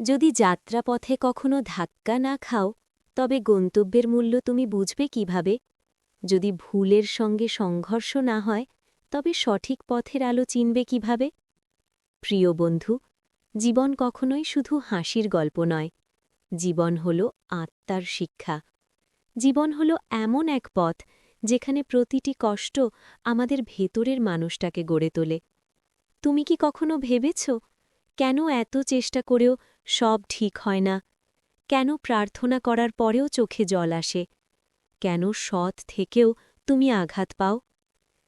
যদি যাত্রাপথে কখনো ধাক্কা না খাও তবে গন্তব্যের মূল্য তুমি বুঝবে কিভাবে? যদি ভুলের সঙ্গে সংঘর্ষ না হয় তবে সঠিক পথের আলো চিনবে কিভাবে? প্রিয় বন্ধু, জীবন কখনোই শুধু হাসির গল্প নয়। জীবন হল আত্মার শিক্ষা। জীবন হল এমন এক পথ যেখানে প্রতিটি কষ্ট আমাদের ভেতরের মানুষটাকে গড়ে তোলে। তুমি কি কখনো ভেবেছ কেন এত চেষ্টা করেও সব ঠিক হয় না? কেন প্রার্থনা করার পরেও চোখে জল আসে? কেন সৎ থেকেও তুমি আঘাত পাও?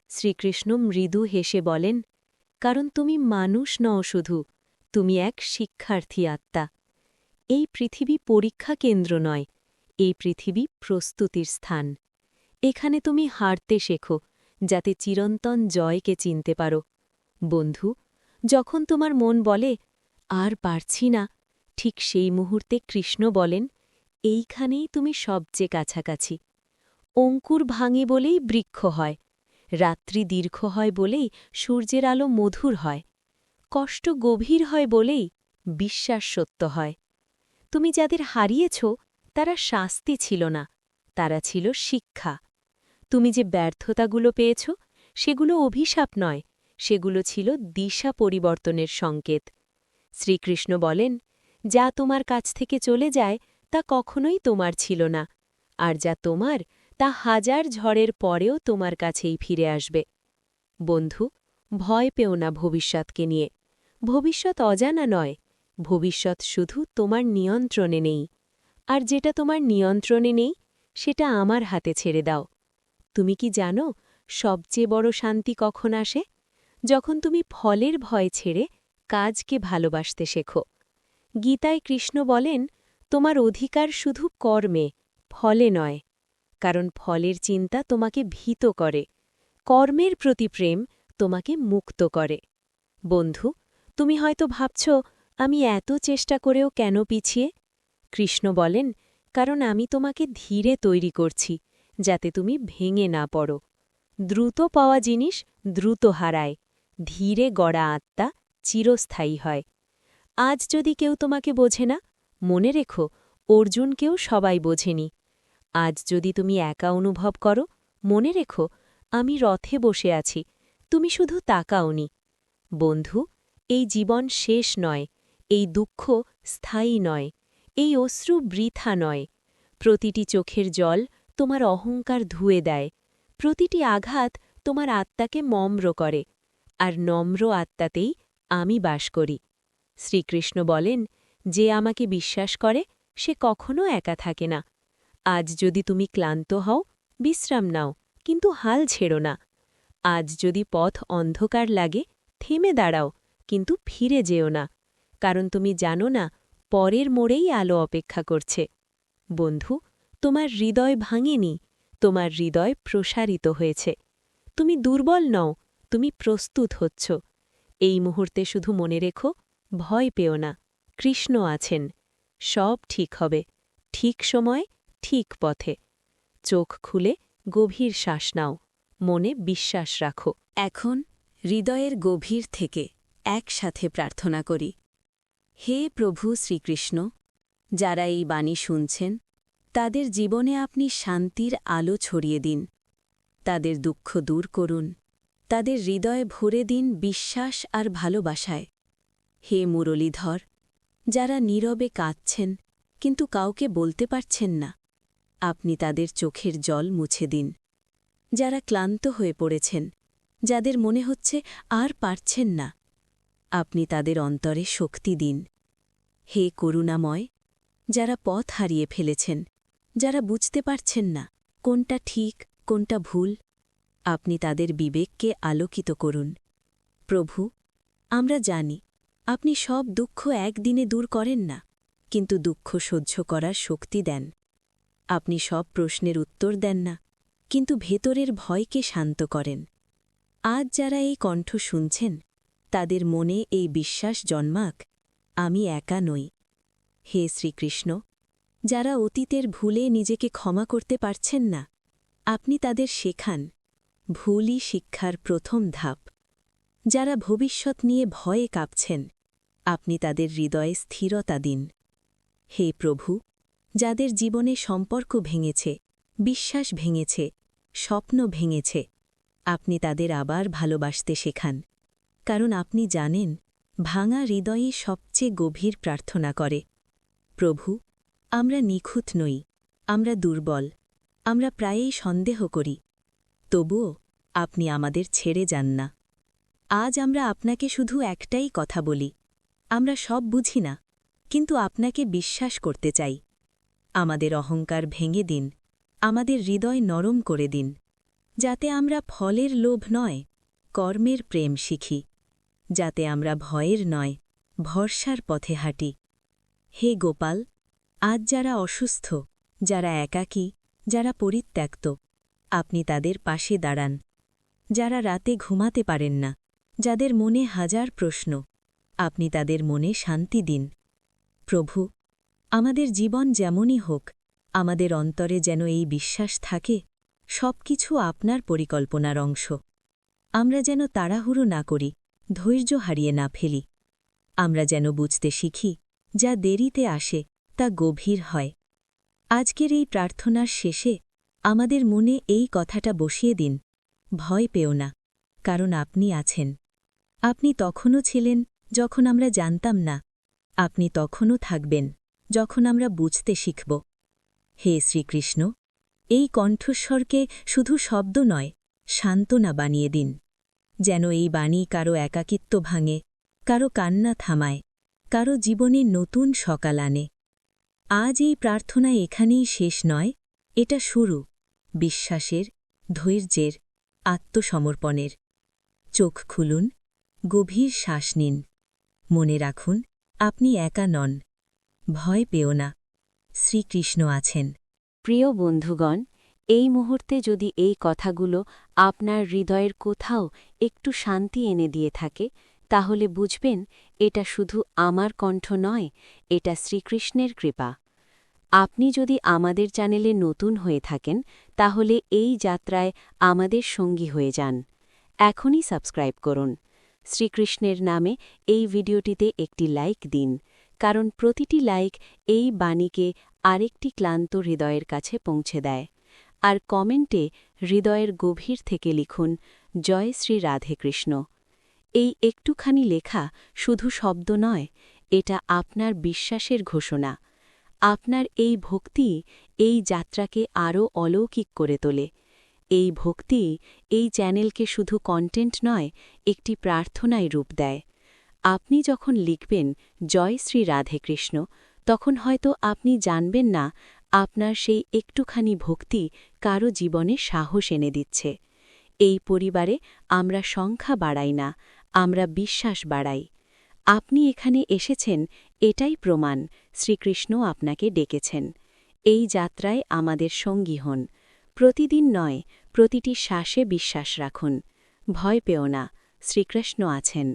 শ্রীকৃষ্ণ মৃদু হেসে বলেন, কারণ তুমি মানুষ নও শুধু, তুমি এক শিক্ষার্থী আত্মা। এই পৃথিবী পরীক্ষা কেন্দ্র নয়, এই পৃথিবী প্রস্তুতির স্থান। এখানে তুমি হারতে শেখো যাতে চিরন্তন জয়কে চিনতে পারো। বন্ধু, যখন তোমার মন বলে আর পারছি না, ঠিক সেই মুহূর্তে কৃষ্ণ বলেন, এইখানেই তুমি সবচেয়ে কাছাকাছি। অঙ্কুর ভাঙে বলেই বৃক্ষ হয়, রাত্রি দীর্ঘ হয় বলেই সূর্যের আলো মধুর হয়, কষ্ট গভীর হয় বলেই বিশ্বাস সত্য হয়। তুমি যাদের হারিয়েছ তারা শাস্তি ছিল না, তারা ছিল শিক্ষা। তুমি যে ব্যর্থতাগুলো পেয়েছ সেগুলো অভিশাপ নয়, সেগুলো ছিল দিশা পরিবর্তনের সংকেত। শ্রীকৃষ্ণ বলেন, যা তোমার কাছ থেকে চলে যায় তা কখনোই তোমার ছিল না, আর যা তোমার তা হাজার ঝড়ের পরেও তোমার কাছেই ফিরে আসবে। বন্ধু, ভয় পেও না ভবিষ্যৎকে নিয়ে। ভবিষ্যৎ অজানা নয়, ভবিষ্যৎ শুধু তোমার নিয়ন্ত্রণে নেই। আর যেটা তোমার নিয়ন্ত্রণে নেই সেটা আমার হাতে ছেড়ে দাও। তুমি কি জানো সবচেয়ে বড় শান্তি কখন আসে? যখন তুমি ফলের ভয় ছেড়ে কাজকে ভালোবাসতে শেখো। গীতায় কৃষ্ণ বলেন, তোমার অধিকার শুধু কর্মে, ফলে নয়। কারণ ফলের চিন্তা তোমাকে ভীত করে, কর্মের প্রতি প্রেম তোমাকে মুক্ত করে। বন্ধু, তুমি হয়তো ভাবছ, আমি এত চেষ্টা করেও কেন পিছিয়ে? কৃষ্ণ বলেন, কারণ আমি তোমাকে ধীরে তৈরি করছি, যাতে তুমি ভেঙে না পড়ো। দ্রুত পাওয়া জিনিস দ্রুত হারায়, ধীরে গড়া আত্মা চিরস্থায়ী হয়। আজ যদি কেউ তোমাকে বোঝে না, মনে রেখো অর্জুনকেও সবাই বোঝেনি। আজ যদি তুমি একা অনুভব করো, মনে রেখো আমি রথে বসে আছি, তুমি শুধু তাকাওনি। বন্ধু, এই জীবন শেষ নয়, এই দুঃখ স্থায়ী নয়, এই অশ্রু বৃথা নয়। প্রতিটি চোখের জল তোমার অহংকার ধুয়ে দেয়, প্রতিটি আঘাত তোমার আত্মাকে নম্র করে, আর নম্র আত্মাতেই আমি বাস করি। শ্রীকৃষ্ণ বলেন, যে আমাকে বিশ্বাস করে সে কখনো একা থাকে না। আজ যদি তুমি ক্লান্ত হও, বিশ্রাম নাও, কিন্তু হাল ছেড়ো না। আজ যদি পথ অন্ধকার লাগে, থেমে দাঁড়াও, কিন্তু ফিরে যেও না, কারণ তুমি জানো না পরের মোড়েই আলো অপেক্ষা করছে। বন্ধু, তোমার হৃদয় ভাঙেনি, তোমার হৃদয় প্রসারিত হয়েছে। তুমি দুর্বল নও, তুমি প্রস্তুত হচ্ছ। এই মুহূর্তে শুধু মনে রেখো, ভয় পেও না, কৃষ্ণ আছেন। সব ঠিক হবে, ঠিক সময়, ঠিক পথে। চোখ খুলে গভীর শ্বাস নাও, মনে বিশ্বাস রাখো। এখন হৃদয়ের গভীর থেকে একসাথে প্রার্থনা করি। হে প্রভু শ্রীকৃষ্ণ, যারা এই বাণী শুনছেন তাদের জীবনে আপনি শান্তির আলো ছড়িয়ে দিন। তাদের দুঃখ দূর করুন, তাদের হৃদয়ে ভরে দিন বিশ্বাস আর ভালোবাসায়। হে মুরলীধর, যারা নীরবে কাঁদছেন কিন্তু কাউকে বলতে পারছেন না, আপনি তাদের চোখের জল মুছে দিন। যারা ক্লান্ত হয়ে পড়েছেন, যাদের মনে হচ্ছে আর পারছেন না, আপনি তাদের অন্তরে শক্তি দিন। হে করুণাময়, যারা পথ হারিয়ে ফেলেছেন, যারা বুঝতে পারছেন না কোনটা ঠিক কোনটা ভুল, আপনি তাদের বিবেককে আলোকিত করুন। প্রভু, আমরা জানি আপনি সব দুঃখ একদিনে দূর করেন না, কিন্তু দুঃখ সহ্য করার শক্তি দেন। আপনি সব প্রশ্নের উত্তর দেন না, কিন্তু ভেতরের ভয়কে শান্ত করেন। আজ যারা এই কণ্ঠ শুনছেন তাদের মনে এই বিশ্বাস জন্মাক, আমি একা নই। হে শ্রীকৃষ্ণ, যারা অতীতের ভুলে নিজেকে ক্ষমা করতে পারছেন না, আপনি তাদের শেখান, ভুলই শিক্ষার প্রথম ধাপ। যারা ভবিষ্যৎ নিয়ে ভয়ে কাঁপছেন, আপনি তাদের হৃদয়ে স্থিরতা দিন। হে প্রভু, যাদের জীবনে সম্পর্ক ভেঙেছে, বিশ্বাস ভেঙেছে, স্বপ্ন ভেঙেছে, আপনি তাদের আবার ভালোবাসতে শেখান, কারণ আপনি জানেন ভাঙা হৃদয়ই সবচেয়ে গভীর প্রার্থনা করে। প্রভু, আমরা নিখুঁত নই, আমরা দুর্বল, আমরা প্রায়ই সন্দেহ করি, তবুও আপনি আমাদের ছেড়ে যান না। আজ আমরা আপনাকে শুধু একটাই কথা বলি, আমরা সব বুঝি না, কিন্তু আপনাকে বিশ্বাস করতে চাই। আমাদের অহংকার ভেঙে দিন, আমাদের হৃদয় নরম করে দিন, যাতে আমরা ফলের লোভ নয়, কর্মের প্রেম শিখি, যাতে আমরা ভয়ের নয়, ভরসার পথে হাঁটি। হে গোপাল, আজ যারা অসুস্থ, যারা একাকী, যারা পরিত্যক্ত, আপনি তাদের পাশে দাঁড়ান। যারা রাতে ঘুমাতে পারেন না, যাদের মনে হাজার প্রশ্ন, আপনি তাদের মনে শান্তি দিন। প্রভু, আমাদের জীবন যেমনই হোক, আমাদের অন্তরে যেন এই বিশ্বাস থাকে সবকিছু আপনার পরিকল্পনার অংশ। আমরা যেন তাড়াহুড়ো না করি, ধৈর্য হারিয়ে না ফেলি। আমরা যেন বুঝতে শিখি, যা দেরিতে আসে তা গভীর হয়। আজকের এই প্রার্থনার শেষে আমাদের মনে এই কথাটা বসিয়ে দিন, ভয় পেও না, কারণ আপনি আছেন। আপনি তখনও ছিলেন যখন আমরা জানতাম না, আপনি তখনও থাকবেন যখন আমরা বুঝতে শিখব। হে শ্রীকৃষ্ণ, এই কণ্ঠস্বরকে শুধু শব্দ নয়, সান্ত্বনা বানিয়ে দিন, যেন এই বাণী কারো একাকিত্ব ভাঙে, কারো কান্না থামায়, কারো জীবনে নতুন সকাল আনে। আজ এই প্রার্থনা এখানেই শেষ নয়, এটা শুরু বিশ্বাসের, ধৈর্যের, আত্মসমর্পণের। চোখ খুলুন, গভীর শ্বাস নিন, মনে রাখুন আপনি একা নন, ভয় পেও না, শ্রীকৃষ্ণ আছেন। প্রিয় বন্ধুগণ, এই মুহূর্তে যদি এই কথাগুলো আপনার হৃদয়ের কোথাও একটু শান্তি এনে দিয়ে থাকে, তাহলে বুঝবেন এটা শুধু আমার কণ্ঠ নয়, এটা শ্রীকৃষ্ণের কৃপা। আপনি যদি আমাদের চ্যানেলে নতুন হয়ে থাকেন, তাহলে এই যাত্রায় আমাদের সঙ্গী হয়ে যান। এখনই সাবস্ক্রাইব করুন। শ্রীকৃষ্ণের নামে এই ভিডিওটিতে একটি লাইক দিন, কারণ প্রতিটি লাইক এই বাণীকে আরেকটি ক্লান্ত হৃদয়ের কাছে পৌঁছে দেয়। আর কমেন্টে হৃদয়ের গভীর থেকে লিখুন, জয় শ্রী রাধেকৃষ্ণ। এই একটুখানি লেখা শুধু শব্দ নয়, এটা আপনার বিশ্বাসের ঘোষণা। আপনার এই ভক্তি এই যাত্রাকে আরও অলৌকিক করে তোলে। এই ভক্তি এই চ্যানেলকে শুধু কন্টেন্ট নয়, একটি প্রার্থনায় রূপ দেয়। আপনি যখন লিখবেন জয় শ্রী রাধেকৃষ্ণ, তখন হয়তো আপনি জানবেন না আপনার সেই একটুখানি ভক্তি কারো জীবনে সাহস এনে দিচ্ছে। এই পরিবারে আমরা সংখ্যা বাড়াই না, আমরা বিশ্বাস বাড়াই। আপনি এখানে এসেছেন, এটাই প্রমাণ শ্রীকৃষ্ণ আপনাকে ডেকেছেন। এই যাত্রায় আমাদের সঙ্গী হন। প্রতিদিন নয়, প্রতিটি শ্বাসে বিশ্বাস রাখুন। ভয় পেও না, শ্রীকৃষ্ণ আছেন।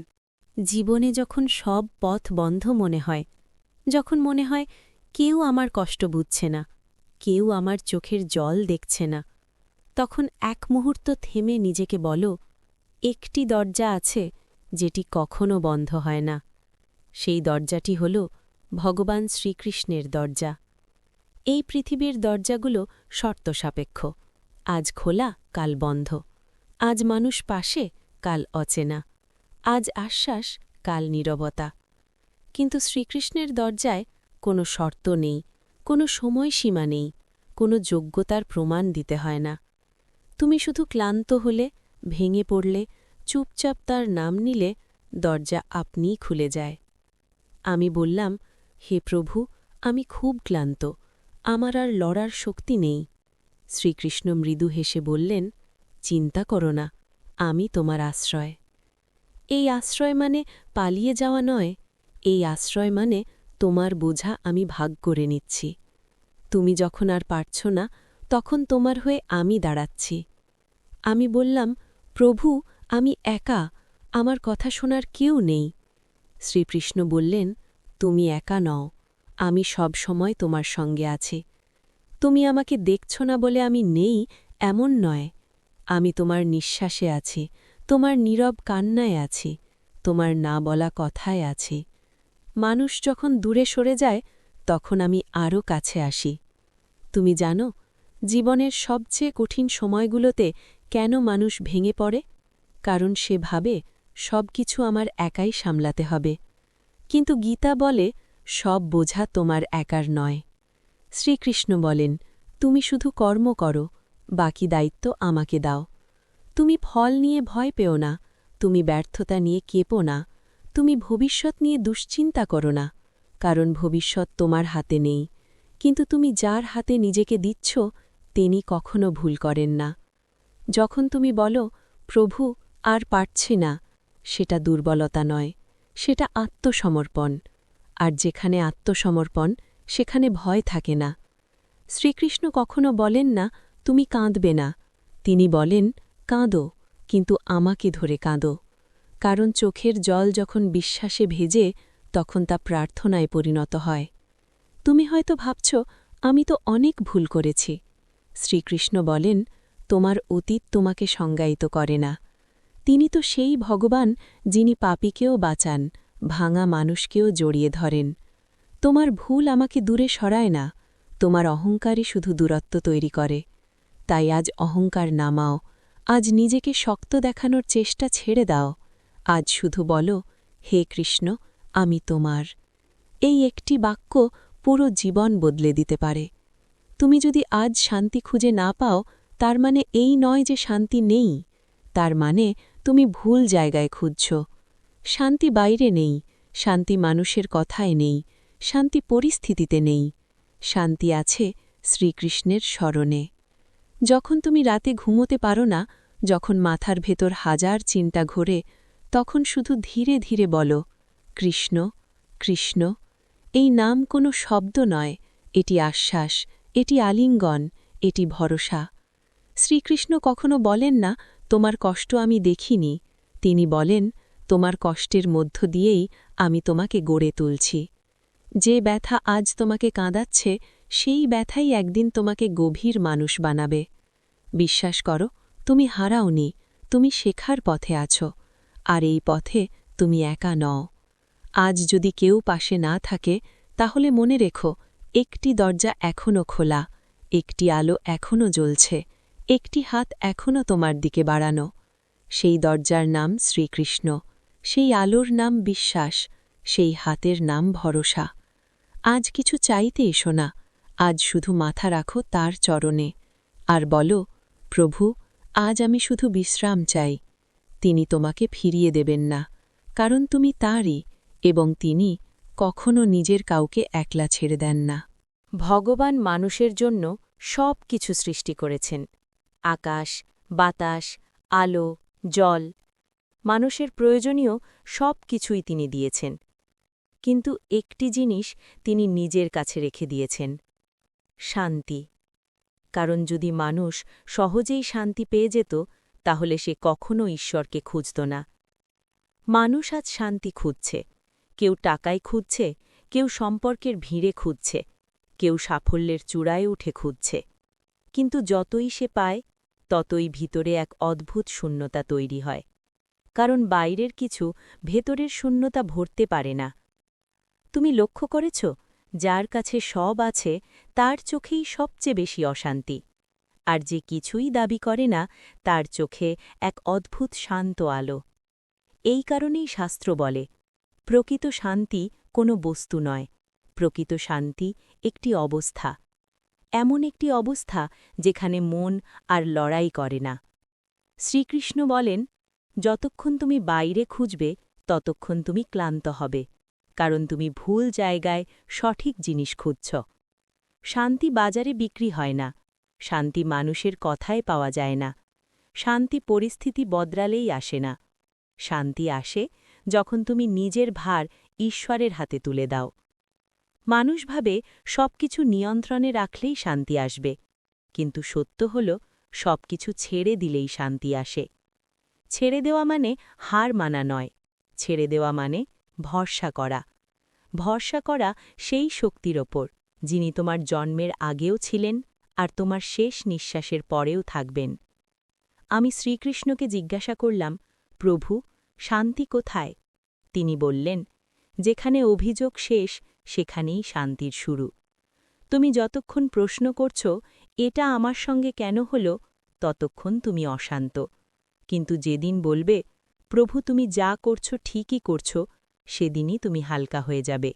জীবনে যখন সব পথ বন্ধ মনে হয়, যখন মনে হয় কেউ আমার কষ্ট বুঝছে না, কেউ আমার চোখের জল দেখছে না, তখন এক মুহূর্ত থেমে নিজেকে বলো, একটি দরজা আছে যেটি কখনো বন্ধ হয় না। সেই দরজাটি হল ভগবান শ্রীকৃষ্ণের দরজা। এই পৃথিবীর দরজাগুলো শর্তসাপেক্ষ, আজ খোলা কাল বন্ধ, আজ মানুষ পাশে কাল অচেনা, আজ আশ্বাস কাল নীরবতা। কিন্তু শ্রীকৃষ্ণের দরজায় কোনো শর্ত নেই, কোনো সময়সীমা নেই, কোনো যোগ্যতার প্রমাণ দিতে হয় না। তুমি শুধু ক্লান্ত হলে, ভেঙে পড়লে, চুপচাপ তার নাম নিলে দরজা আপনিই খুলে যায়। আমি বললাম, হে প্রভু, আমি খুব ক্লান্ত, আমার আর লড়ার শক্তি নেই। শ্রীকৃষ্ণ মৃদু হেসে বললেন, চিন্তা করো না, আমি তোমার আশ্রয়। এই আশ্রয় মানে পালিয়ে যাওয়া নয়, এই আশ্রয় মানে তোমার বোঝা আমি ভাগ করে নিচ্ছি। তুমি যখন আর পারছ না, তখন তোমার হয়ে আমি দাঁড়াচ্ছি। আমি বললাম, প্রভু, আমি একা, আমার কথা শোনার কেউ নেই। শ্রীকৃষ্ণ বললেন, তুমি একা নও, আমি সব সময় তোমার সঙ্গে আছি। তুমি আমাকে দেখছ না বলে আমি নেই, এমন নয়। আমি তোমার নিঃশ্বাসে আছি, তোমার নীরব কান্নায় আছি, তোমার না বলা কথায় আছি, মানুষ যখন দূরে সরে যায় তখন আমি আরও কাছে আসি। তুমি জানো, জীবনের সবচেয়ে কঠিন সময়গুলোতে কেন মানুষ ভেঙে পড়ে? কারণ সে ভাবে সব কিছু আমার একাই সামলাতে হবে। কিন্তু গীতা বলে সব বোঝা তোমার একার নয়। শ্রীকৃষ্ণ বলেন, তুমি শুধু কর্ম করো, বাকি দায়িত্ব আমাকে দাও। তুমি ফল নিয়ে ভয় পেও না, তুমি ব্যর্থতা নিয়ে কেঁপো না, তুমি ভবিষ্যৎ নিয়ে দুশ্চিন্তা করো না, কারণ ভবিষ্যৎ তোমার হাতে নেই। কিন্তু তুমি যার হাতে নিজেকে দিচ্ছ তিনি কখনো ভুল করেন না। যখন তুমি বলো, প্রভু আর পারছি না, সেটা দুর্বলতা নয়, সেটা আত্মসমর্পণ। আর যেখানে আত্মসমর্পণ সেখানে ভয় থাকে না। শ্রীকৃষ্ণ কখনো বলেন না, তুমি কাঁদবে না। তিনি বলেন, কাঁদো, কিন্তু আমাকে ধরে কাঁদো। কারণ চোখের জল যখন বিশ্বাসে ভেজে তখন তা প্রার্থনায় পরিণত হয়। তুমি হয়তো ভাবছ, আমি তো অনেক ভুল করেছি। শ্রীকৃষ্ণ বলেন, তোমার অতীত তোমাকে সংজ্ঞায়িত করে না। তিনি তো সেই ভগবান যিনি পাপীকেও বাঁচান, ভাঙা মানুষকেও জড়িয়ে ধরেন। তোমার ভুল আমাকে দূরে সরায় না, তোমার অহংকারই শুধু দূরত্ব তৈরি করে। তাই আজ অহংকার নামাও, আজ নিজেকে শক্ত দেখানোর চেষ্টা ছেড়ে দাও। আজ শুধু বলো, হে কৃষ্ণ, আমি তোমার। এই একটি বাক্য পুরো জীবন বদলে দিতে পারে। তুমি যদি আজ শান্তি খুঁজে না পাও, তার মানে এই নয় যে শান্তি নেই, তার মানে তুমি ভুল জায়গায় খুঁজছ। শান্তি বাইরে নেই, শান্তি মানুষের কথায় নেই, শান্তি পরিস্থিতিতে নেই, শান্তি আছে শ্রীকৃষ্ণের স্মরণে। যখন তুমি রাতে ঘুমোতে পারো না, যখন মাথার ভেতর হাজার চিন্তা ঘোরে, তখন শুধু ধীরে ধীরে বলো, কৃষ্ণ, কৃষ্ণ। এই নাম কোনো শব্দ নয়, এটি আশ্বাস, এটি আলিঙ্গন, এটি ভরসা। শ্রীকৃষ্ণ কখনো বলেন না, তোমার কষ্ট আমি দেখিনি। তিনি বলেন, তোমার কষ্টের মধ্য দিয়েই আমি তোমাকে গড়ে তুলছি। যে ব্যথা আজ তোমাকে কাঁদাচ্ছে, সেই ব্যথাই একদিন তোমাকে গভীর মানুষ বানাবে। বিশ্বাস করো, তুমি হারাওনি, তুমি শেখার পথে আছো। আর এই পথে তুমি একা নও। আজ যদি কেউ পাশে না থাকে, তাহলে মনে রেখো, একটি দরজা এখনও খোলা, একটি আলো এখনও জ্বলছে, একটি হাত এখনও তোমার দিকে বাড়ানো। সেই দরজার নাম শ্রীকৃষ্ণ, সেই আলোর নাম বিশ্বাস, সেই হাতের নাম ভরসা। আজ কিছু চাইতে এসো না, আজ শুধু মাথা রাখো তার চরণে। আর বলো, প্রভু, আজ আমি শুধু বিশ্রাম চাই। তিনি তোমাকে ফিরিয়ে দেবেন না, কারণ তুমি তাঁরই, এবং তিনি কখনো নিজের কাউকে একলা ছেড়ে দেন না। ভগবান মানুষের জন্য সব কিছু সৃষ্টি করেছেন, আকাশ, বাতাস, আলো, জল। মানুষের প্রয়োজনীয় সব কিছুই তিনি দিয়েছেন। কিন্তু একটি জিনিস তিনি নিজের কাছে রেখে দিয়েছেন, শান্তি। কারণ যদি মানুষ সহজেই শান্তি পেয়ে যেত, তাহলে সে কখনো ঈশ্বরকে খুঁজত না। মানুষ আজ শান্তি খুঁজছে, কেউ টাকায় খুঁজছে, কেউ সম্পর্কের ভিড়ে খুঁজছে, কেউ সাফল্যের চূড়ায় উঠে খুঁজছে। কিন্তু যতই সে পায়, ততই ভিতরে এক অদ্ভুত শূন্যতা তৈরি হয়। কারণ বাইরের কিছু ভেতরের শূন্যতা ভরতে পারে না। তুমি লক্ষ্য করেছ, যার কাছে সব আছে তার চোখেই সবচেয়ে বেশি অশান্তি। আর যে কিছুই দাবি করে না, তার চোখে এক অদ্ভুত শান্ত আলো। এই কারণেই শাস্ত্র বলে, প্রকৃত শান্তি কোনো বস্তু নয়, প্রকৃত শান্তি একটি অবস্থা। এমন একটি অবস্থা যেখানে মন আর লড়াই করে না। শ্রীকৃষ্ণ বলেন, যতক্ষণ তুমি বাইরে খুঁজবে ততক্ষণ তুমি ক্লান্ত হবে, কারণ তুমি ভুল জায়গায় সঠিক জিনিস খুঁজছ। শান্তি বাজারে বিক্রি হয় না, শান্তি মানুষের কথায় পাওয়া যায় না, শান্তি পরিস্থিতি বদলালেই আসে না। শান্তি আসে যখন তুমি নিজের ভার ঈশ্বরের হাতে তুলে দাও। মানুষ ভাবে সবকিছু নিয়ন্ত্রণে রাখলেই শান্তি আসবে, কিন্তু সত্য হল সবকিছু ছেড়ে দিলেই শান্তি আসে। ছেড়ে দেওয়া মানে হার মানা নয়, ছেড়ে দেওয়া মানে ভরসা করা। ভরসা করা সেই শক্তির ওপর যিনি তোমার জন্মের আগেও ছিলেন আর তোমার শেষ নিঃশ্বাসের পরেও থাকবেন। আমি শ্রীকৃষ্ণকে জিজ্ঞাসা করলাম, প্রভু, শান্তি কোথায়? তিনি বললেন, যেখানে অভিযোগ শেষ সেখানেই শান্তির শুরু। তুমি যতক্ষণ প্রশ্ন করছ এটা আমার সঙ্গে কেন হল, ততক্ষণ তুমি অশান্ত। কিন্তু যেদিন বলবে প্রভু তুমি যা করছ ঠিকই করছ, সেদিনই তুমি হালকা হয়ে যাবে।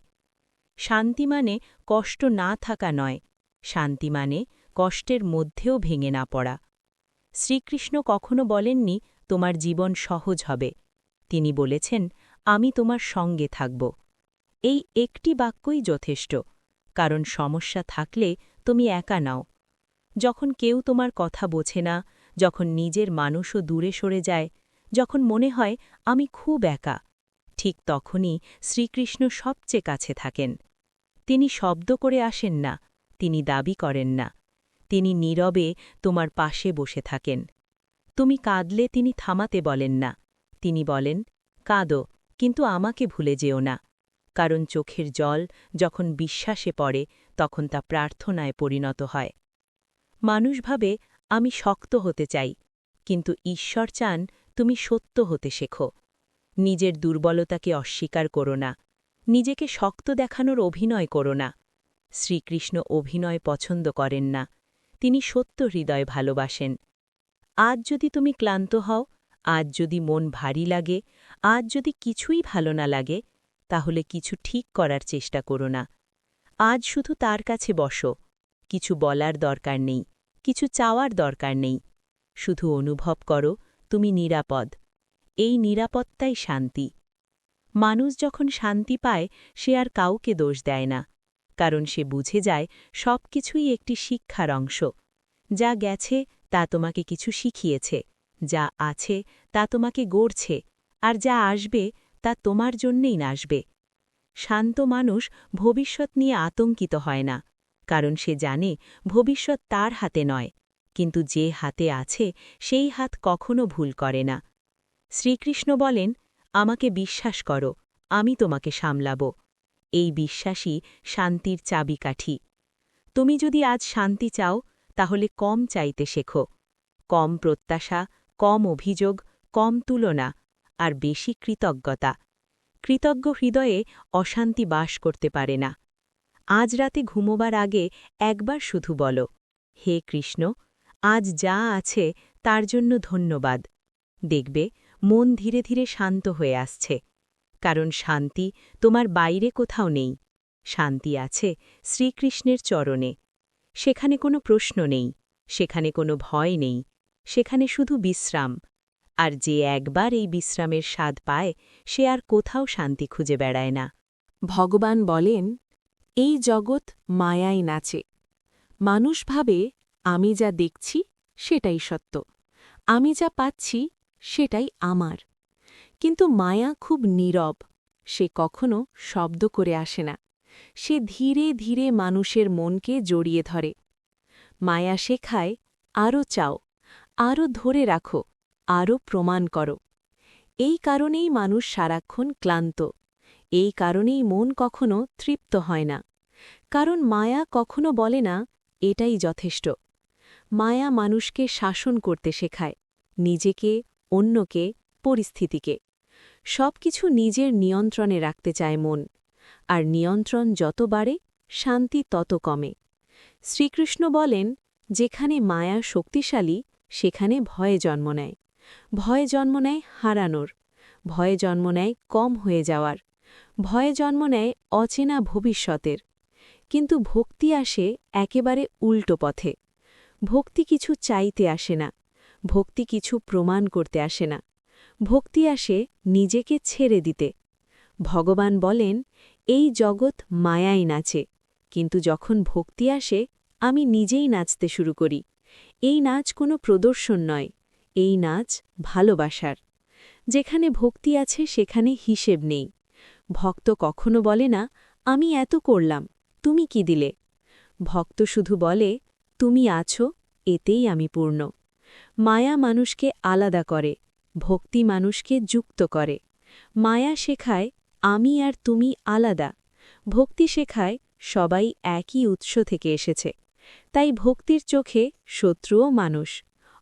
শান্তি মানে কষ্ট না থাকা নয়, শান্তি মানে কষ্টের মধ্যেও ভেঙে না পড়া। শ্রীকৃষ্ণ কখনো বলেননি তোমার জীবন সহজ হবে, তিনি বলেছেন আমি তোমার সঙ্গে থাকব। এই একটি বাক্যই যথেষ্ট, কারণ সমস্যা থাকলে তুমি একা নাও। যখন কেউ তোমার কথা বোঝে না, যখন নিজের মানুষও দূরে সরে যায়, যখন মনে হয় আমি খুব একা, ঠিক তখনই শ্রীকৃষ্ণ সবচেয়ে কাছে থাকেন। তিনি শব্দ করে আসেন না, তিনি দাবি করেন না, তিনি নীরবে তোমার পাশে বসে থাকেন। তুমি কাঁদলে তিনি থামাতে বলেন না, তিনি বলেন কাঁদো, কিন্তু আমাকে ভুলে যেও না। কারণ চোখের জল যখন বিশ্বাসে পড়ে তখন তা প্রার্থনায় পরিণত হয়। মানুষ ভাবে আমি শক্ত হতে চাই, কিন্তু ঈশ্বর চান তুমি সত্য হতে শেখো। নিজের দুর্বলতাকে অস্বীকার করো না, নিজেকে শক্ত দেখানোর অভিনয় করো না। শ্রীকৃষ্ণ অভিনয় পছন্দ করেন না, তিনি সত্য হৃদয় ভালোবাসেন। আজ যদি তুমি ক্লান্ত হও, আজ যদি মন ভারী লাগে, আজ যদি কিছুই ভালো না লাগে, তাহলে কিছু ঠিক করার চেষ্টা করো না। আজ শুধু তার কাছে বসো, কিছু বলার দরকার নেই, কিছু চাওয়ার দরকার নেই। শুধু অনুভব করো তুমি নিরাপদ। এই নিরাপত্তাই শান্তি। মানুষ যখন শান্তি পায় সে আর কাউকে দোষ দেয় না, কারণ সে বুঝে যায় সবকিছুই একটি শিক্ষার অংশ। যা গেছে তা তোমাকে কিছু শিখিয়েছে, যা আছে তা তোমাকে গড়ছে, আর যা আসবে তা তোমার জন্যেই আসবে। শান্ত মানুষ ভবিষ্যৎ নিয়ে আতঙ্কিত হয় না, কারণ সে জানে ভবিষ্যৎ তার হাতে নয়, কিন্তু যে হাতে আছে সেই হাত কখনো ভুল করে না। শ্রীকৃষ্ণ বলেন আমাকে বিশ্বাস করো, আমি তোমাকে সামলাব। এই বিশ্বাসই শান্তির চাবিকাঠি। তুমি যদি আজ শান্তি চাও তাহলে কম চাইতে শেখো। কম প্রত্যাশা, কম অভিযোগ, কম তুলনা, আর বেশি কৃতজ্ঞতা। কৃতজ্ঞ হৃদয়ে অশান্তি বাস করতে পারে না। আজ রাতে ঘুমোবার আগে একবার শুধু বলো, হে কৃষ্ণ, আজ যা আছে তার জন্য ধন্যবাদ। দেখবে মন ধীরে ধীরে শান্ত হয়ে আসছে, কারণ শান্তি তোমার বাইরে কোথাও নেই, শান্তি আছে শ্রীকৃষ্ণের চরণে। সেখানে কোনো প্রশ্ন নেই, সেখানে কোনো ভয় নেই, সেখানে শুধু বিশ্রাম। আর যে একবার এই বিশ্রামের স্বাদ পায় সে আর কোথাও শান্তি খুঁজে বেড়ায় না। ভগবান বলেন এই জগৎ মায়ায় নাচে। মানুষ ভাবে আমি যা দেখছি সেটাই সত্য, আমি যা পাচ্ছি সেটাই আমার। কিন্তু মায়া খুব নীরব, সে কখনো শব্দ করে আসে না, সে ধীরে ধীরে মানুষের মনকে জড়িয়ে ধরে। মায়া শেখায় আরও চাও, আরও ধরে রাখো, আরও প্রমাণ করো। এই কারণেই মানুষ সারাক্ষণ ক্লান্ত, এই কারণেই মন কখনো তৃপ্ত হয় না। কারণ মায়া কখনো বলে না এটাই যথেষ্ট। মায়া মানুষকে শাসন করতে শেখায়, নিজেকে, অন্যকে, পরিস্থিতিকে। সবকিছু নিজের নিয়ন্ত্রণে রাখতে চায় মন, আর নিয়ন্ত্রণ যত বাড়ে শান্তি তত কমে। শ্রীকৃষ্ণ বলেন যেখানে মায়া শক্তিশালী সেখানে ভয়ে জন্ম নেয়। ভয়ে জন্ম নেয় হারানোর, ভয়ে জন্ম নেয় কম হয়ে যাওয়ার, ভয়ে জন্ম নেয় অচেনা ভবিষ্যতের। কিন্তু ভক্তি আসে একেবারে উল্টো পথে। ভক্তি কিছু চাইতে আসে না, ভক্তি কিছু প্রমাণ করতে আসে না, ভক্তি আসে নিজেকে ছেড়ে দিতে। ভগবান বলেন এই জগৎ মায়াই নাচে, কিন্তু যখন ভক্তি আসে আমি নিজেই নাচতে শুরু করি। এই নাচ কোনো প্রদর্শন নয়, এই নাচ ভালোবাসার। যেখানে ভক্তি আছে সেখানে হিসেব নেই। ভক্ত কখনো বলে না আমি এত করলাম, তুমি কি দিলে। ভক্ত শুধু বলে তুমি আছো, এতেই আমি পূর্ণ। মায়া মানুষকে আলাদা করে, ভক্তি মানুষকে যুক্ত করে। মায়া শেখায় আমি আর তুমি আলাদা, ভক্তি শেখায় সবাই একই উৎস থেকে এসেছে। তাই ভক্তির চোখে শত্রুও মানুষ,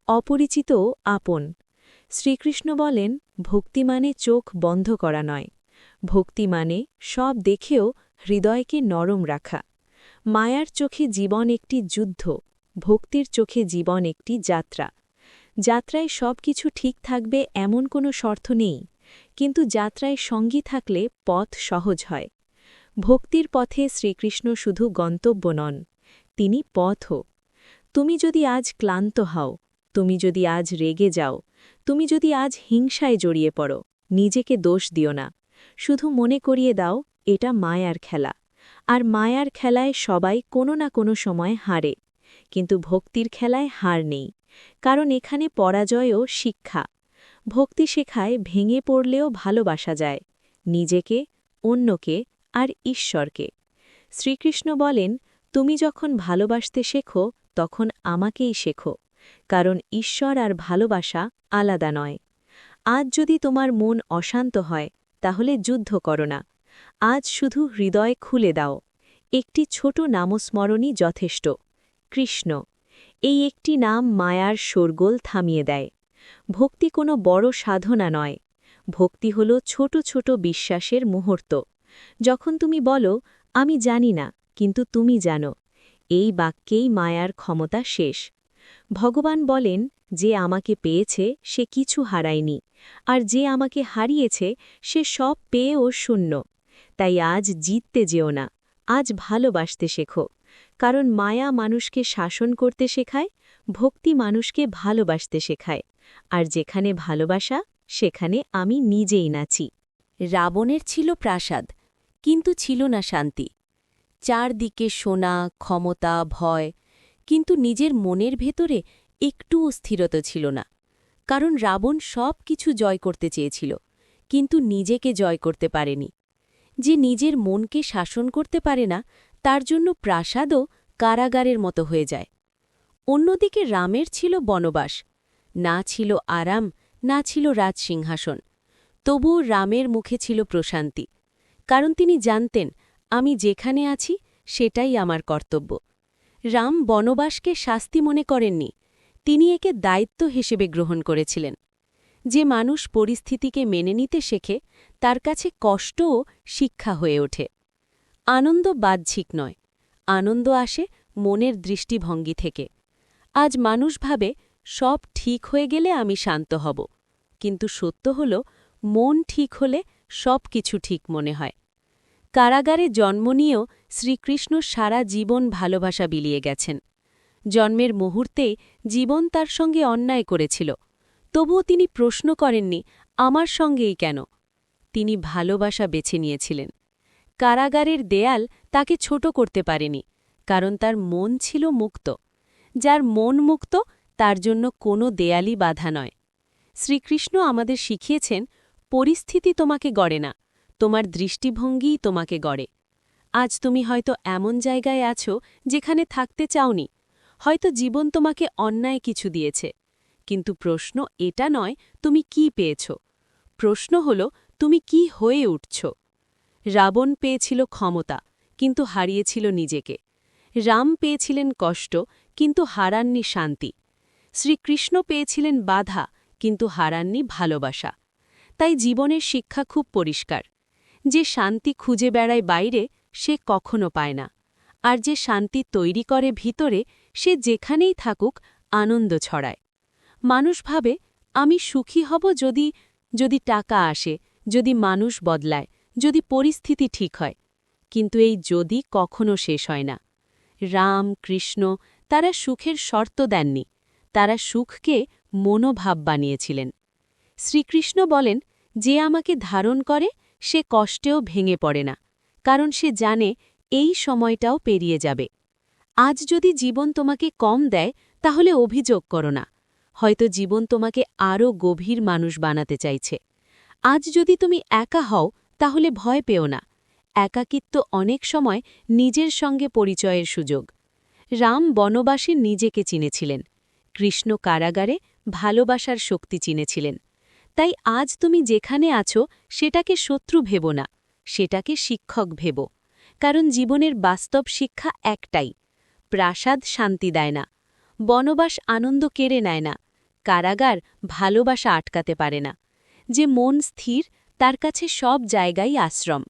অপরিচিতও আপন। শ্রীকৃষ্ণ বলেন ভক্তি মানে চোখ বন্ধ করা নয়, ভক্তি মানে সব দেখেও হৃদয়কে নরম রাখা। মায়ার চোখে জীবন একটি যুদ্ধ, ভক্তির চোখে জীবন একটি যাত্রা। যাত্রায় সব কিছু ঠিক থাকবে এমন কোনো শর্ত নেই, কিন্তু যাত্রায় সঙ্গী থাকলে পথ সহজ হয়। ভক্তির পথে শ্রীকৃষ্ণ শুধু গন্তব্য নন, তিনি পথও। তুমি যদি আজ ক্লান্ত হও, তুমি যদি আজ রেগে যাও, তুমি যদি আজ হিংসায় জড়িয়ে পড়ো, নিজেকে দোষ দিও না। শুধু মনে করিয়ে দাও, এটা মায়ার খেলা। আর মায়ার খেলায় সবাই কোনো না কোনো সময় হারে, কিন্তু ভক্তির খেলায় হার নেই, কারণ এখানে পরাজয়ও শিক্ষা। ভক্তি শেখায় ভেঙে পড়লেও ভালোবাসা যায়, নিজেকে, অন্যকে আর ঈশ্বরকে। শ্রীকৃষ্ণ বলেন, তুমি যখন ভালোবাসতে শেখো তখন আমাকেই শেখো, কারণ ঈশ্বর আর ভালোবাসা আলাদা নয়। আজ যদি তোমার মন অশান্ত হয়, তাহলে যুদ্ধ করো না। আজ শুধু হৃদয় খুলে দাও। একটি ছোট নামস্মরণই যথেষ্ট, কৃষ্ণ। এই একটি নাম মায়ার শোরগোল থামিয়ে দেয়। ভক্তি কোনো বড় সাধনা নয়, ভক্তি হল ছোট ছোট বিশ্বাসের মুহূর্ত। যখন তুমি বলো, আমি জানি না, কিন্তু তুমি জানো, এই বাক্যেই মায়ার ক্ষমতা শেষ। ভগবান বলেন, যে আমাকে পেয়েছে সে কিছু হারায়নি, আর যে আমাকে হারিয়েছে সে সব পেয়েও শূন্য। তাই আজ জিততে যেও না, আজ ভালোবাসতে শেখো, কারণ মায়া মানুষকে শাসন করতে শেখায়, ভক্তি মানুষকে ভালোবাসতে শেখায়। আর যেখানে ভালোবাসা, সেখানে আমি নিজেই নাচি। রাবণের ছিল প্রাসাদ, কিন্তু ছিল না শান্তি। চারদিকে সোনা, ক্ষমতা, ভয়, কিন্তু নিজের মনের ভেতরে একটুও স্থিরতা ছিল না। কারণ রাবণ সব কিছু জয় করতে চেয়েছিল, কিন্তু নিজেকে জয় করতে পারেনি। যে নিজের মনকে শাসন করতে পারে না, তার জন্য প্রাসাদও কারাগারের মতো হয়ে যায়। অন্যদিকে রামের ছিল বনবাস, না ছিল আরাম, না ছিল রাজসিংহাসন। তবুও রামের মুখে ছিল প্রশান্তি, কারণ তিনি জানতেন, আমি যেখানে আছি সেটাই আমার কর্তব্য। রাম বনবাসকে শাস্তি মনে করেননি, তিনি একে দায়িত্ব হিসেবে গ্রহণ করেছিলেন। যে মানুষ পরিস্থিতিকে মেনে নিতে শেখে, তার কাছে কষ্টও শিক্ষা হয়ে ওঠে। আনন্দ বাহ্যিক নয়, আনন্দ আসে মনের দৃষ্টিভঙ্গি থেকে। আজ মানুষ ভাবে, সব ঠিক হয়ে গেলে আমি শান্ত হব, কিন্তু সত্য হল, মন ঠিক হলে সব কিছু ঠিক মনে হয়। কারাগারে জন্ম নিয়েও শ্রীকৃষ্ণ সারা জীবন ভালোবাসা বিলিয়ে গেছেন। জন্মের মুহূর্তে জীবন তার সঙ্গে অন্যায় করেছিল, তবুও তিনি প্রশ্ন করেননি, আমার সঙ্গেই কেন। তিনি ভালোবাসা বেছে নিয়েছিলেন। কারাগারের দেয়াল তাকে ছোট করতে পারেনি, কারণ তার মন ছিল মুক্ত। যার মন মুক্ত, তার জন্য কোনো দেয়ালই বাধা নয়। শ্রীকৃষ্ণ আমাদের শিখিয়েছেন, পরিস্থিতি তোমাকে গড়ে না, তোমার দৃষ্টিভঙ্গিই তোমাকে গড়ে। আজ তুমি হয়তো এমন জায়গায় আছো যেখানে থাকতে চাওনি, হয়তো জীবন তোমাকে অন্যায় কিছু দিয়েছে, কিন্তু প্রশ্ন এটা নয় তুমি কি পেয়েছ, প্রশ্ন হল তুমি কি হয়ে উঠছ। রাবণ পেয়েছিল ক্ষমতা, কিন্তু হারিয়েছিল নিজেকে। রাম পেয়েছিলেন কষ্ট, কিন্তু হারাননি শান্তি। শ্রীকৃষ্ণ পেয়েছিলেন বাধা, কিন্তু হারাননি ভালোবাসা। তাই জীবনের শিক্ষা খুব পরিষ্কার, যে শান্তি খুঁজে বেড়ায় বাইরে, সে কখনো পায় না। আর যে শান্তি তৈরি করে ভিতরে, সে যেখানেই থাকুক আনন্দ ছড়ায়। মানুষ ভাবে, আমি সুখী হব যদি টাকা আসে, যদি মানুষ বদলায়, যদি পরিস্থিতি ঠিক হয়। কিন্তু এই যদি কখনো শেষ হয় না। রাম, কৃষ্ণ, তারা সুখের শর্ত দেননি, তারা সুখকে মনোভাব বানিয়েছিলেন। শ্রীকৃষ্ণ বলেন, যে আমাকে ধারণ করে সে কষ্টেও ভেঙে পড়ে না, কারণ সে জানে এই সময়টাও পেরিয়ে যাবে। আজ যদি জীবন তোমাকে কম দেয়, তাহলে অভিযোগ করো না, হয়তো জীবন তোমাকে আরও গভীর মানুষ বানাতে চাইছে। আজ যদি তুমি একা হও, তাহলে ভয় পেও না, একাকিত্ব অনেক সময় নিজের সঙ্গে পরিচয়ের সুযোগ। রাম বনবাসে নিজেকে চিনেছিলেন, কৃষ্ণ কারাগারে ভালোবাসার শক্তি চিনেছিলেন। তাই আজ তুমি যেখানে আছো সেটাকে শত্রু ভেবো না, সেটাকে শিক্ষক ভেবো, কারণ জীবনের বাস্তব শিক্ষা একটাই, প্রাসাদ শান্তি দেয় না, বনবাস আনন্দ কেড়ে নেয় না, কারাগার ভালোবাসা আটকাতে পারে না। যে মন স্থির, তার কাছে সব জায়গাই আশ্রম।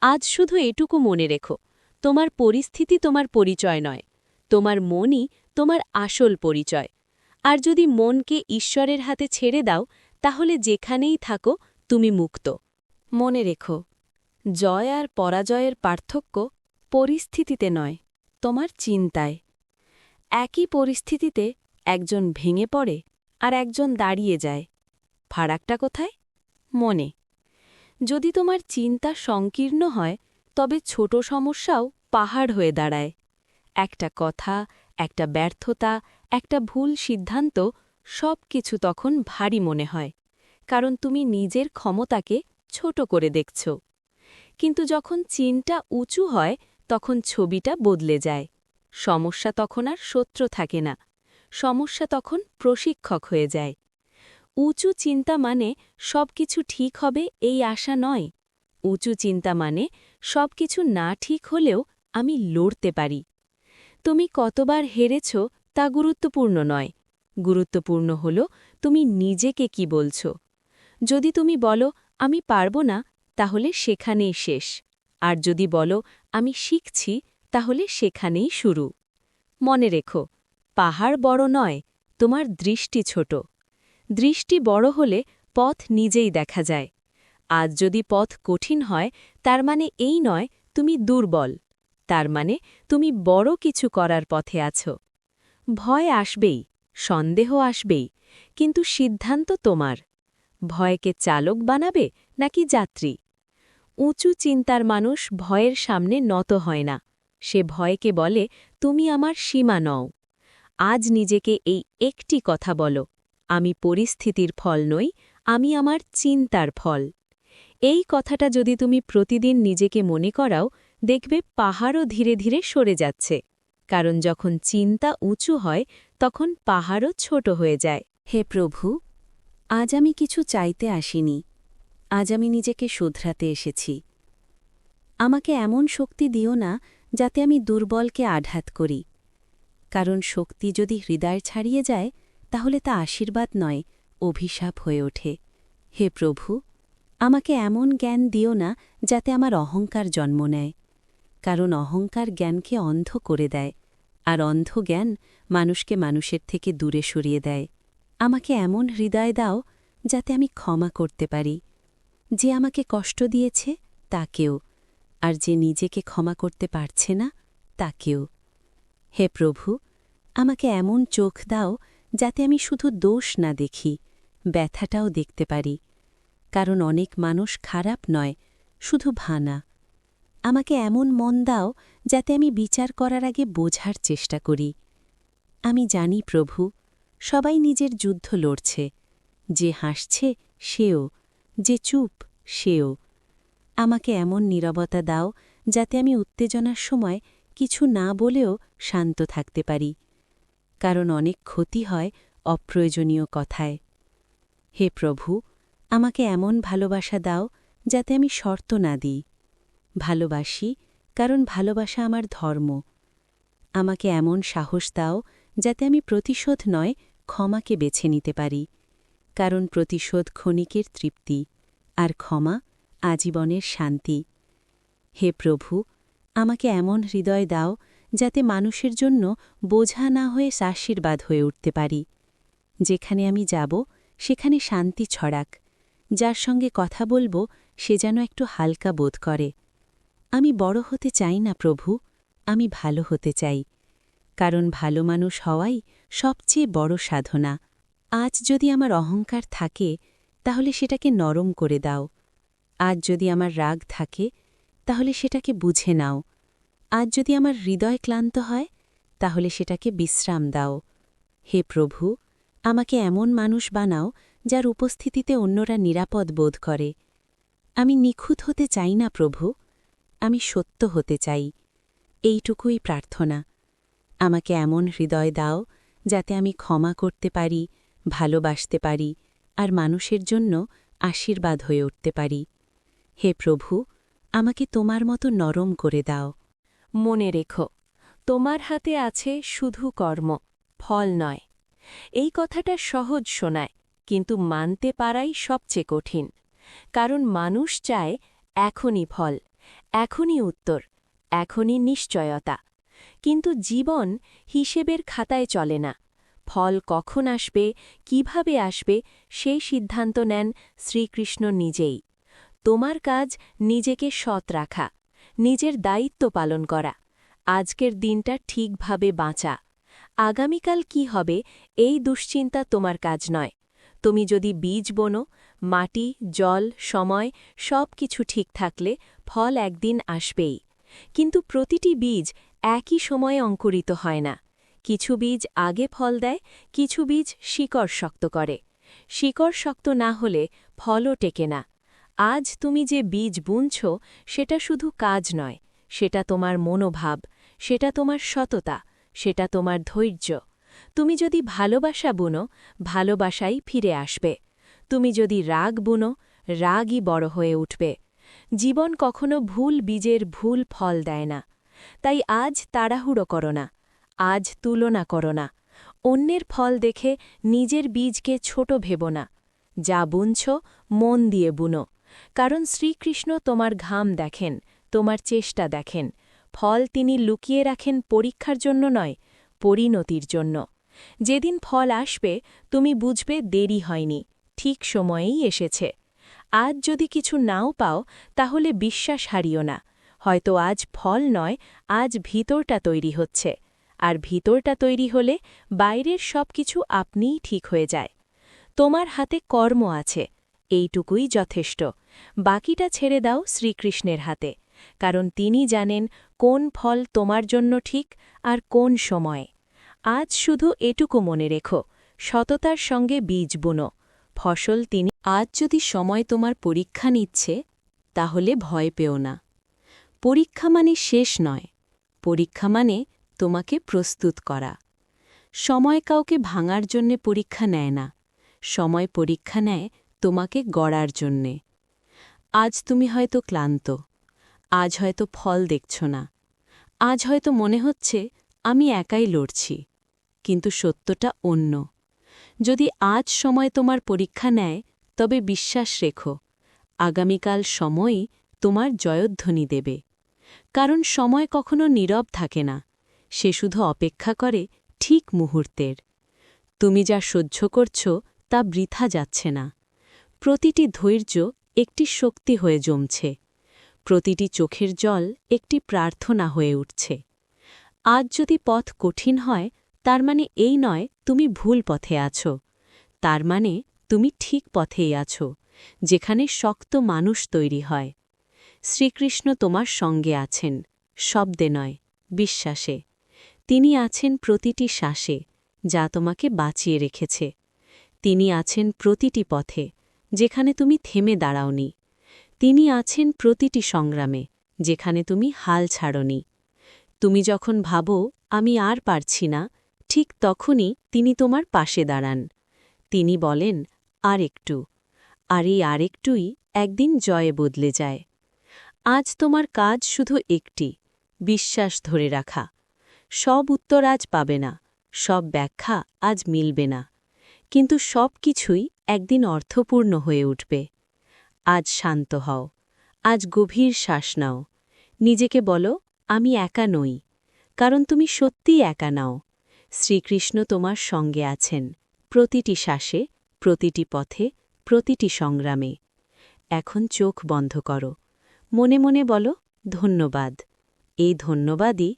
আজ শুধু এটুকু মনে রেখো, তোমার পরিস্থিতি তোমার পরিচয় নয়, তোমার মনই তোমার আসল পরিচয়। আর যদি মনকে ঈশ্বরের হাতে ছেড়ে দাও, তাহলে যেখানেই থাকো তুমি মুক্ত। মনে রেখো, জয় আর পরাজয়ের পার্থক্য পরিস্থিতিতে নয়, তোমার চিন্তায়। একই পরিস্থিতিতে একজন ভেঙে পড়ে আর একজন দাঁড়িয়ে যায়। ফারাকটা কোথায়? মনে। যদি তোমার চিন্তা সংকীর্ণ হয়, তবে ছোট সমস্যাও পাহাড় হয়ে দাঁড়ায়। একটা কথা, একটা ব্যর্থতা, একটা ভুল সিদ্ধান্ত, সব কিছু তখন ভারী মনে হয়, কারণ তুমি নিজের ক্ষমতাকে ছোট করে দেখছ। কিন্তু যখন চিনটা উঁচু হয়, তখন ছবিটা বদলে যায়। সমস্যা তখন আর শত্রু থাকে না, সমস্যা তখন প্রশিক্ষক হয়ে যায়। উঁচু চিন্তা মানে সবকিছু ঠিক হবে এই আশা নয়। উঁচু চিন্তা মানে সবকিছু না ঠিক হলেও আমি লড়তে পারি। তুমি কতবার হেরেছ তা গুরুত্বপূর্ণ নয়, গুরুত্বপূর্ণ হল তুমি নিজেকে কি বলছ। যদি তুমি বলো আমি পারব না, তাহলে সেখানেই শেষ। আর যদি বলো আমি শিখছি, তাহলে সেখানেই শুরু। মনে রেখো, পাহাড় বড় নয়, তোমার দৃষ্টি ছোট। দৃষ্টি বড় হলে পথ নিজেই দেখা যায়। আজ যদি পথ কঠিন হয়, তার মানে এই নয় তুমি দুর্বল, তার মানে তুমি বড় কিছু করার পথে আছো। ভয় আসবেই, সন্দেহ আসবেই, কিন্তু সিদ্ধান্ত তোমার। ভয়কে চালক বানাবে নাকি যাত্রী? উঁচু চিন্তার মানুষ ভয়ের সামনে নত হয় না, সে ভয়কে বলে তুমি আমার সীমা নও। আজ নিজেকে এই একটি কথা বলো, আমি পরিস্থিতির ফল নই, আমি আমার চিন্তার ফল। এই কথাটা যদি তুমি প্রতিদিন নিজেকে মনে করাও, দেখবে পাহাড়ও ধীরে ধীরে সরে যাচ্ছে। কারণ যখন চিন্তা উঁচু হয়, তখন পাহাড়ও ছোট হয়ে যায়। হে প্রভু, আজ আমি কিছু চাইতে আসিনি, আজ আমি নিজেকে শুধরাতে এসেছি। আমাকে এমন শক্তি দিও না যাতে আমি দুর্বলকে আঘাত করি, কারণ শক্তি যদি হৃদয় ছাড়িয়ে যায়, তাহলে তা আশীর্বাদ নয়, অভিশাপ হয়ে ওঠে। হে প্রভু, আমাকে এমন জ্ঞান দিও না যাতে আমার অহংকার জন্ম নেয়, কারণ অহংকার জ্ঞানকে অন্ধ করে দেয়, আর অন্ধ জ্ঞান মানুষকে মানুষের থেকে দূরে সরিয়ে দেয়। আমাকে এমন হৃদয় দাও যাতে আমি ক্ষমা করতে পারি, যে আমাকে কষ্ট দিয়েছে তাকেও, আর যে নিজেকে ক্ষমা করতে পারছে না তাকেও। হে প্রভু, আমাকে এমন চোখ দাও যাতে আমি শুধু দোষ না দেখি, ব্যথাটাও দেখতে পারি, কারণ অনেক মানুষ খারাপ নয়, শুধু ভানা। আমাকে এমন মন দাও যাতে আমি বিচার করার আগে বোঝার চেষ্টা করি। আমি জানি প্রভু, সবাই নিজের যুদ্ধ লড়ছে, যে হাসছে সেও, যে চুপ সেও। আমাকে এমন নীরবতা দাও যাতে আমি উত্তেজনার সময় কিছু না বলেও শান্ত থাকতে পারি, কারণ অনেক ক্ষতি হয় অপ্রয়োজনীয় কথায়। হে প্রভু, আমাকে এমন ভালোবাসা দাও যাতে আমি শর্ত না দিই। ভালোবাসি, কারণ ভালোবাসা আমার ধর্ম। আমাকে এমন সাহস দাও যাতে আমি প্রতিশোধ নয়, ক্ষমাকে বেছে নিতে পারি, কারণ প্রতিশোধ ক্ষণিকের তৃপ্তি, আর ক্ষমা আজীবনের শান্তি। হে প্রভু, আমাকে এমন হৃদয় দাও যাতে মানুষের জন্য বোঝা না হয়ে আশীর্বাদ হয়ে উঠতে পারি। যেখানে আমি যাব সেখানে শান্তি ছড়াক, যার সঙ্গে কথা বলবো সে যেন একটু হালকা বোধ করে। আমি বড় হতে চাই না প্রভু, আমি ভালো হতে চাই, কারণ ভালো মানুষ হওয়াই সবচেয়ে বড় সাধনা। আজ যদি আমার অহংকার থাকে, তাহলে সেটাকে নরম করে দাও। আজ যদি আমার রাগ থাকে, তাহলে সেটাকে বুঝে নাও। আজ যদি আমার হৃদয় ক্লান্ত হয়, তাহলে সেটাকে বিশ্রাম দাও। হে প্রভু, আমাকে এমন মানুষ বানাও যার উপস্থিতিতে অন্যরা নিরাপদ বোধ করে। আমি নিখুঁত হতে চাই না প্রভু, আমি সত্য হতে চাই। এইটুকুই প্রার্থনা। আমাকে এমন হৃদয় দাও যাতে আমি ক্ষমা করতে পারি, ভালোবাসতে পারি, আর মানুষের জন্য আশীর্বাদ হয়ে উঠতে পারি। হে প্রভু, আমাকে তোমার মতো নরম করে দাও। মনে রেখো, তোমার হাতে আছে শুধু কর্ম, ফল নয়। এই কথাটা সহজ শোনায়, কিন্তু মানতে পারাই সবচেয়ে কঠিন। কারণ মানুষ চায় এখনই ফল, এখনই উত্তর, এখনই নিশ্চয়তা। কিন্তু জীবন হিসেবের খাতায় চলে না। ফল কখন আসবে, কিভাবে আসবে, সেই সিদ্ধান্ত নেন শ্রীকৃষ্ণ নিজেই। তোমার কাজ নিজেকে সৎ রাখা, নিজের দায়িত্ব পালন করা, আজকের দিনটা ঠিকভাবে বাঁচা। আগামীকাল কি হবে এই দুশ্চিন্তা তোমার কাজ নয়। তুমি যদি বীজ বোনো, মাটি, জল, সময় সব কিছু ঠিক থাকলে ফল একদিন আসবেই। কিন্তু প্রতিটি বীজ একই সময়ে অঙ্কুরিত হয় না। কিছু বীজ আগে ফল দেয়, কিছু বীজ শিকড় শক্ত করে। শিকড় শক্ত না হলে ফলও টেকে না। আজ তুমি যে বীজ বুনছ সেটা শুধু কাজ নয়, সেটা তোমার মনোভাব, সেটা তোমার সততা, সেটা তোমার ধৈর্য। তুমি যদি ভালোবাসা বুনো, ভালোবাসাই ফিরে আসবে। তুমি যদি রাগ বুনো, রাগই বড় হয়ে উঠবে। জীবন কখনো ভুল বীজের ভুল ফল দেয় না। তাই আজ তাড়াহুড়ো করো না, আজ তুলনা করো না। অন্যের ফল দেখে নিজের বীজকে ছোট ভেবো না। যা বুনছ মন দিয়ে বুনো, কারণ শ্রীকৃষ্ণ তোমার ঘাম দেখেন, তোমার চেষ্টা দেখেন। ফল তিনি লুকিয়ে রাখেন পরীক্ষার জন্য নয়, পরিণতির জন্য। যেদিন ফল আসবে তুমি বুঝবে দেরি হয়নি, ঠিক সময়েই এসেছে। আজ যদি কিছু নাও পাও তাহলে বিশ্বাস হারিও না। হয়তো আজ ফল নয়, আজ ভিতরটা তৈরি হচ্ছে। আর ভিতরটা তৈরি হলে বাইরের সব কিছু আপনিই ঠিক হয়ে যায়। তোমার হাতে কর্ম আছে, এইটুকুই যথেষ্ট। বাকিটা ছেড়ে দাও শ্রীকৃষ্ণের হাতে, কারণ তিনি জানেন কোন ফল তোমার জন্য ঠিক আর কোন সময়ে। আজ শুধু এটুকু মনে রেখো, সততার সঙ্গে বীজ বুনো, ফসল তিনি। আজ যদি সময় তোমার পরীক্ষা নিচ্ছে, তাহলে ভয় পেও না। পরীক্ষা মানে শেষ নয়, পরীক্ষা মানে তোমাকে প্রস্তুত করা। সময় কাউকে ভাঙার জন্যে পরীক্ষা নেয় না, সময় পরীক্ষা নেয় তোমাকে গড়ার জন্যে। আজ তুমি হয়তো ক্লান্ত, আজ হয়তো ফল দেখছ না, আজ হয়তো মনে হচ্ছে আমি একাই লড়ছি। কিন্তু সত্যটা অন্য। যদি আজ সময় তোমার পরীক্ষা নেয়, তবে বিশ্বাস রেখো, আগামীকাল সময়ই তোমার জয়ধ্বনি দেবে। কারণ সময় কখনো নীরব থাকে না, সে শুধু অপেক্ষা করে ঠিক মুহূর্তের। তুমি যা সহ্য করছ তা বৃথা যাচ্ছে না। প্রতিটি ধৈর্য একটি শক্তি হয়ে জমছে, প্রতিটি চোখের জল একটি প্রার্থনা হয়ে উঠছে। আজ যদি পথ কঠিন হয়, তার মানে এই নয় তুমি ভুল পথে আছো, তার মানে তুমি ঠিক পথেই আছো, যেখানে শক্ত মানুষ তৈরি হয়। শ্রীকৃষ্ণ তোমার সঙ্গে আছেন, শব্দে নয়, বিশ্বাসে। তিনি আছেন প্রতিটি শ্বাসে, যা তোমাকে বাঁচিয়ে রেখেছে। তিনি আছেন প্রতিটি পথে, যেখানে তুমি থেমে দাঁড়াওনি। তিনি আছেন প্রতিটি সংগ্রামে, যেখানে তুমি হাল ছাড়নি। তুমি যখন ভাবো আমি আর পারছি না, ঠিক তখনই তিনি তোমার পাশে দাঁড়ান। তিনি বলেন আর একটু, আর এই আরেকটুই একদিন জয়ে বদলে যায়। আজ তোমার কাজ শুধু একটি, বিশ্বাস ধরে রাখা। সব উত্তর আজ পাবে না, সব ব্যাখ্যা আজ মিলবে না, কিন্তু সব কিছুই একদিন অর্থপূর্ণ হয়ে উঠবে। আজ শান্ত হও, আজ গভীর শ্বাস নাও, নিজেকে বলো আমি একা নই, কারণ তুমি সত্যিই একা নাও। শ্রীকৃষ্ণ তোমার সঙ্গে আছেন, প্রতিটি শ্বাসে, প্রতিটি পথে, প্রতিটি সংগ্রামে। এখন চোখ বন্ধ করো, মনে মনে বলো ধন্যবাদ। এই ধন্যবাদই।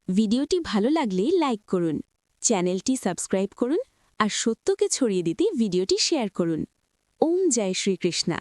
ভিডিওটি ভালো লাগলে লাইক করুন, চ্যানেলটি সাবস্ক্রাইব করুন আর সত্যকে ছড়িয়ে দিতে ভিডিওটি শেয়ার করুন। ওম জয় শ্রীকৃষ্ণা।